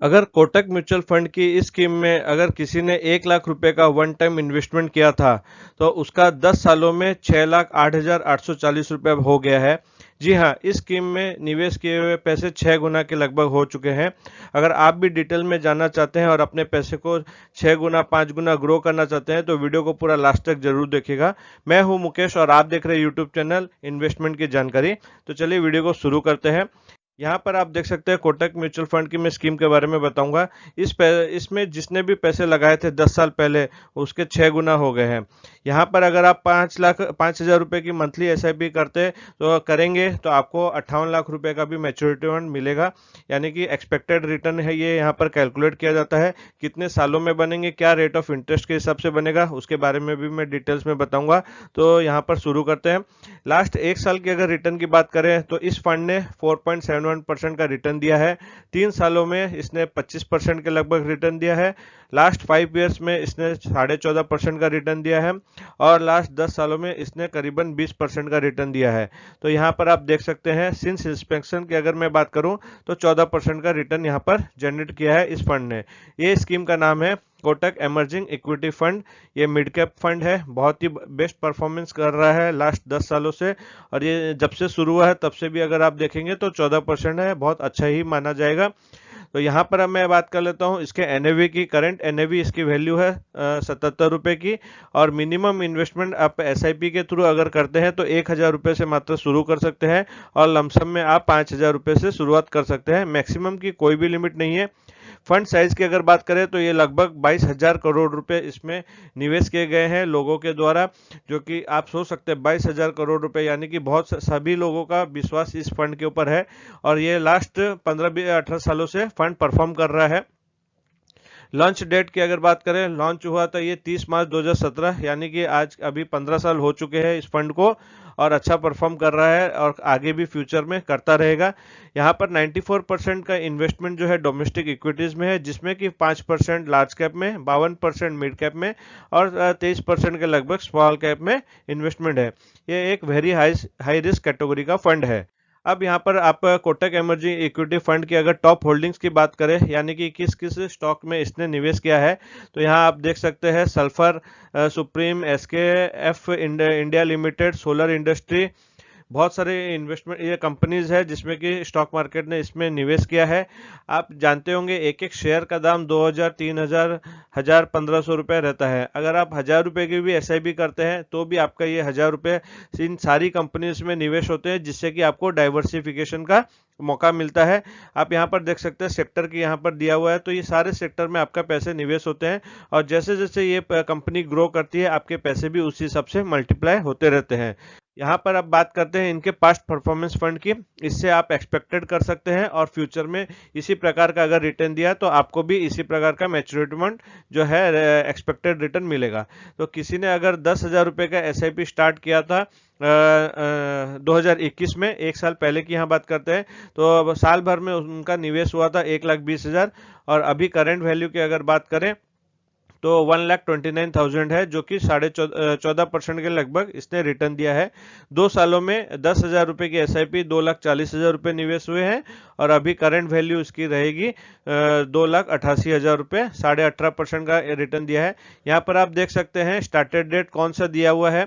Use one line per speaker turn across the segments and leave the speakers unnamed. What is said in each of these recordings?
अगर Kotak mutual fund की इस स्कीम में अगर किसी ने 1 लाख रुपए का वन टाइम इन्वेस्टमेंट किया था, तो उसका 10 सालों में 6,08,840 रुपये हो गया है। जी हाँ, इस स्कीम में निवेश किए हुए पैसे 6 गुना के लगभग हो चुके हैं। अगर आप भी डिटेल में जानना चाहते हैं और अपने पैसे को 6 गुना 5 गुना ग्रो करना चाहते हैं, तो वीडियो को पूरा लास्ट तक जरूर देखिएगा। मैं हूं मुकेश और आप देख रहे हैं यूट्यूब चैनल इन्वेस्टमेंट की जानकारी। तो चलिए वीडियो को शुरू करते हैं। यहाँ पर आप देख सकते हैं कोटक म्यूचुअल फंड की मैं स्कीम के बारे में बताऊंगा। इसमें जिसने भी पैसे लगाए थे 10 साल पहले, उसके 6 गुना हो गए हैं। यहाँ पर अगर आप 5,00,000 रुपए की मंथली एसआईपी करेंगे तो आपको 58 लाख रुपए का भी मैच्योरिटी फंड मिलेगा। यानी कि एक्सपेक्टेड रिटर्न है, ये यहाँ पर कैलकुलेट किया जाता है। कितने सालों में बनेंगे, क्या रेट ऑफ इंटरेस्ट के हिसाब से बनेगा, उसके बारे में भी मैं डिटेल्स में बताऊंगा। तो यहाँ पर शुरू करते हैं। लास्ट 1 साल की अगर रिटर्न की बात करें तो इस फंड ने 4.71% का रिटर्न दिया है। 3 सालों में इसने 25% के लगभग रिटर्न दिया है। लास्ट 5 ईयर्स में इसने 14.5% का रिटर्न दिया है। और लास्ट 10 सालों में इसने करीबन 20% का रिटर्न दिया है। तो यहाँ पर आप देख सकते हैं सिंस इंस्पेक्शन की अगर मैं बात करूं तो 14% का रिटर्न यहाँ पर जनरेट किया है इस फंड ने। ये स्कीम का नाम है कोटक इमर्जिंग इक्विटी फंड। ये मिड कैप फंड है, बहुत ही बेस्ट परफॉर्मेंस कर रहा है लास्ट 10 सालों से। और ये जब से शुरू हुआ है तब से भी अगर आप देखेंगे तो 14% है, बहुत अच्छा ही माना जाएगा। तो यहाँ पर अब मैं बात कर लेता हूँ इसके एनएवी की। करंट एनएवी इसकी वैल्यू है 77 रुपये की। और मिनिमम इन्वेस्टमेंट आप एसआईपी के थ्रू अगर करते हैं तो 1,000 रुपये से मात्र शुरू कर सकते हैं। और लमसम में आप 5,000 रुपये से शुरुआत कर सकते हैं। मैक्सिमम की कोई भी लिमिट नहीं है। फंड साइज की अगर बात करें तो ये लगभग 22,000 करोड़ रुपए इसमें निवेश किए गए हैं लोगों के द्वारा। जो कि आप सोच सकते हैं 22,000 करोड़ रुपए, यानी कि बहुत सभी लोगों का विश्वास इस फंड के ऊपर है। और ये लास्ट 15-18 सालों से फंड परफॉर्म कर रहा है। लॉन्च डेट की अगर बात करें, लॉन्च हुआ था ये 30 मार्च 2017, यानी कि आज अभी 15 साल हो चुके हैं इस फंड को। और अच्छा परफॉर्म कर रहा है और आगे भी फ्यूचर में करता रहेगा। यहाँ पर 94% का इन्वेस्टमेंट जो है डोमेस्टिक इक्विटीज में है, जिसमें कि 5% लार्ज कैप में, 52% मिड कैप में और 23% के लगभग स्मॉल कैप में इन्वेस्टमेंट है। ये एक वेरी हाई रिस्क कैटेगरी का फंड है। अब यहाँ पर आप कोटक इमर्जिंग इक्विटी फंड की अगर टॉप होल्डिंग्स की बात करें, यानी कि किस किस स्टॉक में इसने निवेश किया है, तो यहाँ आप देख सकते हैं sulphur, supreme, SKF India limited, solar industry. बहुत सारे इन्वेस्टमेंट ये कंपनीज है जिसमें कि स्टॉक मार्केट ने इसमें निवेश किया है। आप जानते होंगे एक एक शेयर का दाम 2,000, 3,000, 1,000, 1,500 रुपये रहता है। अगर आप 1,000 रुपये की भी एसआईपी करते हैं तो भी आपका ये 1,000 रुपये इन सारी कंपनीज में निवेश होते हैं, जिससे कि आपको डाइवर्सिफिकेशन का मौका मिलता है। आप यहाँ पर देख सकते हैं सेक्टर की यहाँ पर दिया हुआ है, तो ये सारे सेक्टर में आपका पैसे निवेश होते हैं। और जैसे जैसे ये कंपनी ग्रो करती है आपके पैसे भी उसी हिसाब से मल्टीप्लाई होते रहते हैं। यहाँ पर अब बात करते हैं इनके पास्ट परफॉर्मेंस फंड की। इससे आप एक्सपेक्टेड कर सकते हैं और फ्यूचर में इसी प्रकार का अगर रिटर्न दिया तो आपको भी इसी प्रकार का मैच्योरिटी फंड जो है एक्सपेक्टेड रिटर्न मिलेगा। तो किसी ने अगर 10,000 रुपये का एसआईपी स्टार्ट किया था 2021 में, 1 साल पहले की यहाँ बात करते हैं, तो अब साल भर में उनका निवेश हुआ था 1,20,000। और अभी करंट वैल्यू की अगर बात करें तो 1,29,000 है, जो कि 14.5% के लगभग इसने रिटर्न दिया है। 2 सालों में 10,000 रुपये की एसआईपी 2,40,000 रुपये निवेश हुए हैं। और अभी करंट वैल्यू इसकी रहेगी 2,88,000 रुपये, 18.5% का रिटर्न दिया है। यहाँ पर आप देख सकते हैं स्टार्टेड डेट कौन सा दिया हुआ है।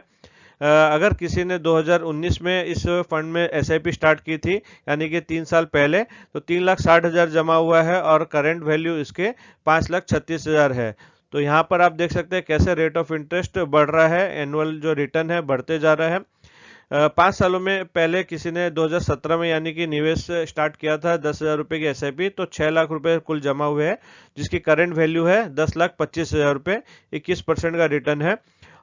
अगर किसी ने 2019 में इस फंड में एसआईपी स्टार्ट की थी, यानी कि 3 साल पहले, तो 3,60,000 जमा हुआ है और करंट वैल्यू इसके 5,36,000 है। तो यहाँ पर आप देख सकते हैं कैसे रेट ऑफ इंटरेस्ट बढ़ रहा है, एनुअल जो रिटर्न है बढ़ते जा रहा है। 5 सालों में पहले किसी ने 2017 में यानी कि निवेश स्टार्ट किया था 10,000 रुपये की एसआईपी, तो 6 लाख रुपए कुल जमा हुए हैं, जिसकी करंट वैल्यू है 10,25,000 रुपये, 21% का रिटर्न है।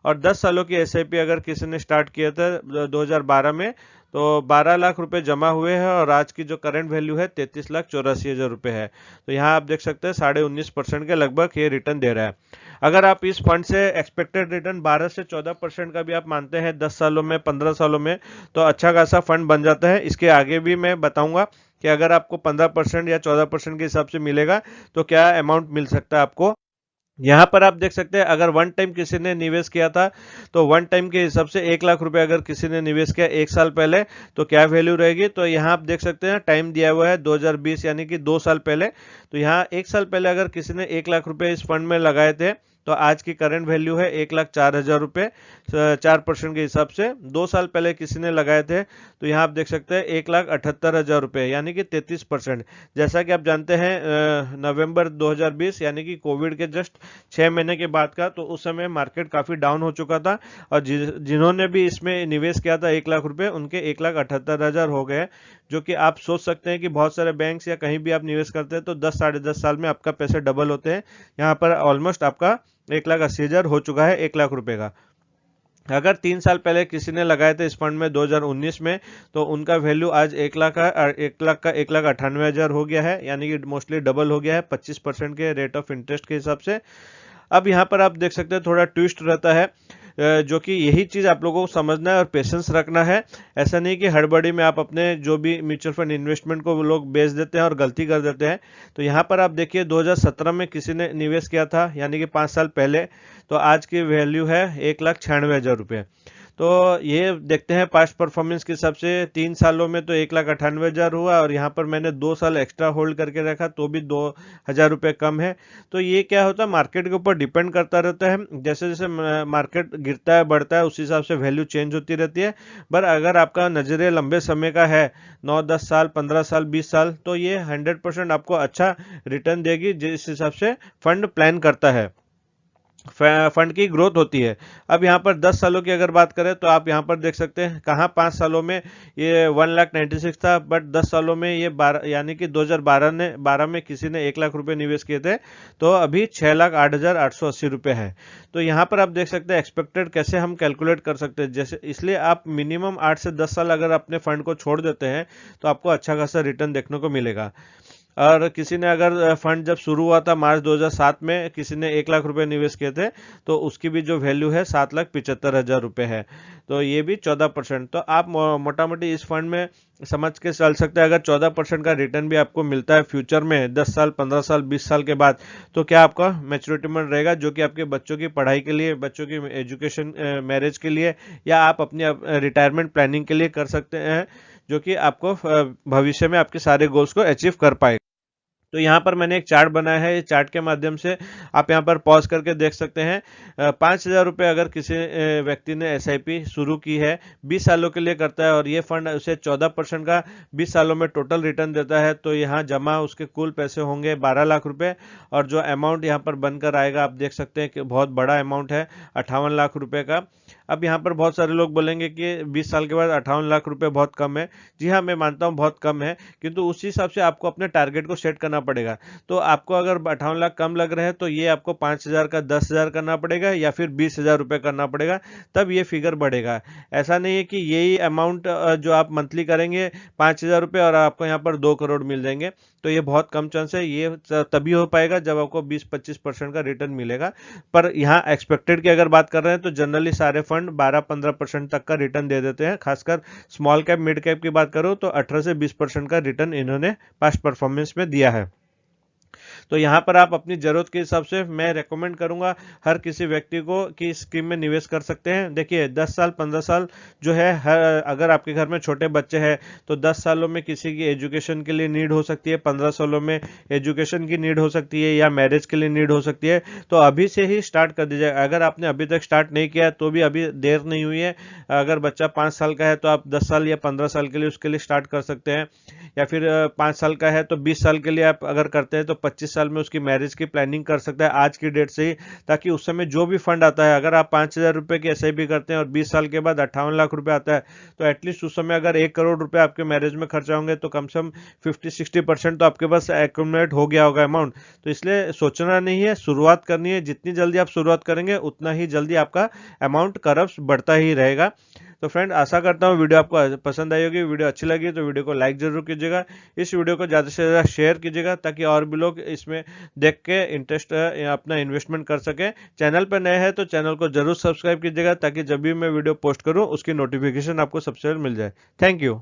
और 10 सालों की एसआईपी अगर किसी ने स्टार्ट किया था 2012 में, तो 12 लाख रुपए जमा हुए हैं और आज की जो करंट वैल्यू है 33,84,000 रुपए है। तो यहाँ आप देख सकते हैं 19.5% के लगभग ये रिटर्न दे रहा है। अगर आप इस फंड से एक्सपेक्टेड रिटर्न 12 से 14% का भी आप मानते हैं 10 सालों में, 15 सालों में, तो अच्छा खासा फंड बन जाता है। इसके आगे भी मैं बताऊंगा कि अगर आपको 15% या 14% के हिसाब से मिलेगा तो क्या अमाउंट मिल सकता है आपको। यहाँ पर आप देख सकते हैं अगर वन टाइम किसी ने निवेश किया था तो वन टाइम के हिसाब से 1 लाख रुपए अगर किसी ने निवेश किया 1 साल पहले तो क्या वैल्यू रहेगी। तो यहाँ आप देख सकते हैं टाइम दिया हुआ है 2020 यानी कि 2 साल पहले। तो यहाँ 1 साल पहले अगर किसी ने 1 लाख रुपए इस फंड में लगाए थे तो आज की करंट वैल्यू है 1,04,000 रुपये 4% के हिसाब से। 2 साल पहले किसी ने लगाए थे तो यहाँ आप देख सकते हैं 1,78,000 रुपये यानी कि 33%। जैसा कि आप जानते हैं नवंबर 2020 यानी कि कोविड के जस्ट 6 महीने के बाद का, तो उस समय मार्केट काफ़ी डाउन हो चुका था और जिन्होंने भी इसमें निवेश किया था 1 लाख रुपए उनके 1,78,000 हो गए। जो कि आप सोच सकते हैं कि बहुत सारे बैंक्स या कहीं भी आप निवेश करते हैं तो 10 साढ़े 10 साल में आपका पैसे डबल होते हैं। यहाँ पर ऑलमोस्ट आपका 1,80,000 हो चुका है 1 लाख रुपए का। अगर 3 साल पहले किसी ने लगाए थे इस फंड में 2019 में तो उनका वैल्यू आज 1 लाख का 1,98,000 हो गया है यानी कि मोस्टली डबल हो गया है 25% के रेट ऑफ इंटरेस्ट के हिसाब से। अब यहाँ पर आप देख सकते हैं थोड़ा ट्विस्ट रहता है जो कि यही चीज़ आप लोगों को समझना है और पेशेंस रखना है। ऐसा नहीं कि हड़बड़ी में आप अपने जो भी म्यूचुअल फंड इन्वेस्टमेंट को लोग बेच देते हैं और गलती कर देते हैं। तो यहाँ पर आप देखिए 2017 में किसी ने निवेश किया था यानी कि 5 साल पहले, तो आज की वैल्यू है 1,96,000 रुपये। तो ये देखते हैं पास्ट परफॉर्मेंस के हिसाब से 3 सालों में तो 1,98,000 हुआ और यहाँ पर मैंने 2 साल एक्स्ट्रा होल्ड करके रखा तो भी 2,000 रुपये कम है। तो ये क्या होता है मार्केट के ऊपर डिपेंड करता रहता है। जैसे जैसे मार्केट गिरता है बढ़ता है उस हिसाब से वैल्यू चेंज होती रहती है। पर अगर आपका नजरिया लंबे समय का है 9-10 साल 15 साल 20 साल तो ये 100% आपको अच्छा रिटर्न देगी जिस हिसाब से फंड प्लान करता है, फंड की ग्रोथ होती है। अब यहाँ पर 10 सालों की अगर बात करें तो आप यहाँ पर देख सकते हैं कहाँ 5 सालों में ये 1,96,000 था बट 10 सालों में ये 12 यानी कि 2012 में किसी ने 1 लाख रुपए निवेश किए थे तो अभी 6,08,880 रुपये है। तो यहाँ पर आप देख सकते हैं एक्सपेक्टेड कैसे हम कैलकुलेट कर सकते हैं। जैसे इसलिए आप मिनिमम 8 से 10 साल अगर अपने फंड को छोड़ देते हैं तो आपको अच्छा खासा रिटर्न देखने को मिलेगा। और किसी ने अगर फंड जब शुरू हुआ था मार्च 2007 में किसी ने 1 लाख रुपए निवेश किए थे तो उसकी भी जो वैल्यू है 7,75,000 रुपये है। तो ये भी 14%। तो आप मोटा मोटी इस फंड में समझ के चल सकते हैं अगर 14% का रिटर्न भी आपको मिलता है फ्यूचर में 10 साल 15 साल 20 साल के बाद तो क्या आपका मैच्योरिटी में रहेगा जो कि आपके बच्चों की पढ़ाई के लिए, बच्चों की एजुकेशन, मैरिज के लिए या आप अपनी रिटायरमेंट प्लानिंग के लिए कर सकते हैं जो कि आपको भविष्य में आपके सारे गोल्स को अचीव कर पाए। तो यहाँ पर मैंने एक चार्ट बनाया है, इस चार्ट के माध्यम से आप यहाँ पर पॉज करके देख सकते हैं 5,000 रुपये अगर किसी व्यक्ति ने SIP शुरू की है 20 सालों के लिए करता है और ये फंड उसे 14% का 20 सालों में टोटल रिटर्न देता है तो यहाँ जमा उसके कुल पैसे होंगे 12 लाख रुपए और जो अमाउंट यहाँ पर बनकर आएगा आप देख सकते हैं कि बहुत बड़ा अमाउंट है 58 लाख रुपए का। अब यहाँ पर बहुत सारे लोग बोलेंगे कि 20 साल के बाद 58 लाख रुपए बहुत कम है। जी हाँ, मैं मानता हूँ बहुत कम है, किंतु उस हिसाब से आपको अपने टारगेट को सेट करना पड़ेगा। तो आपको अगर 58 लाख कम लग रहे हैं तो ये आपको 5,000 का 10,000 करना पड़ेगा या फिर 20,000 रुपये करना पड़ेगा, तब ये फिगर बढ़ेगा। ऐसा नहीं है कि यही अमाउंट जो आप मंथली करेंगे 5,000 रुपये और आपको यहाँ पर 2 करोड़ मिल जाएंगे, तो ये बहुत कम चांस है। ये तभी हो पाएगा जब आपको 20-25% का रिटर्न मिलेगा। पर यहाँ एक्सपेक्टेड की अगर बात कर रहे हैं तो जनरली सारे फंड 12-15% तक का रिटर्न दे देते हैं। खासकर स्मॉल कैप मिड कैप की बात करो तो 18 से 20% का रिटर्न इन्होंने पास्ट परफॉर्मेंस में दिया है। तो यहाँ पर आप अपनी जरूरत के हिसाब से मैं रेकमेंड करूंगा हर किसी व्यक्ति को कि इस स्कीम में निवेश कर सकते हैं। देखिए 10 साल 15 साल जो है अगर आपके घर में छोटे बच्चे हैं तो 10 सालों में किसी की एजुकेशन के लिए नीड हो सकती है, 15 सालों में एजुकेशन की नीड हो सकती है या मैरिज के लिए नीड हो सकती है। तो अभी से ही स्टार्ट कर दीजिए। अगर आपने अभी तक स्टार्ट नहीं किया तो भी अभी देर नहीं हुई है। अगर बच्चा 5 साल का है तो आप 10 साल या 15 साल के लिए उसके लिए स्टार्ट कर सकते हैं, या फिर 5 साल का है तो 20 साल के लिए आप अगर करते हैं तो 25 साल में उसकी मैरिज की प्लानिंग कर सकता है आज की डेट से ही, ताकि उस समय जो भी फंड आता है अगर आप 5,000 रुपये की SIP करते हैं और 20 साल के बाद 58 लाख रुपए आता है तो एटलीस्ट उस समय अगर 1 करोड़ रुपए आपके मैरिज में खर्चा होंगे तो कम से कम 50-60% तो आपके पास एक्यूमुलेट हो गया होगा अमाउंट। तो इसलिए सोचना नहीं है, शुरुआत करनी है। जितनी जल्दी आप शुरुआत करेंगे उतना ही जल्दी आपका अमाउंट कर्व्स बढ़ता ही रहेगा। तो फ्रेंड आशा करता हूँ वीडियो आपको पसंद आई होगी। वीडियो अच्छी लगी तो वीडियो को लाइक जरूर कीजिएगा, इस वीडियो को ज़्यादा से ज़्यादा शेयर कीजिएगा ताकि और भी लोग इसमें देख के इंटरेस्ट अपना इन्वेस्टमेंट कर सकें। चैनल पर नए हैं तो चैनल को जरूर सब्सक्राइब कीजिएगा ताकि जब भी मैं वीडियो पोस्ट करूँ उसकी नोटिफिकेशन आपको सबसे पहले मिल जाए। Thank you.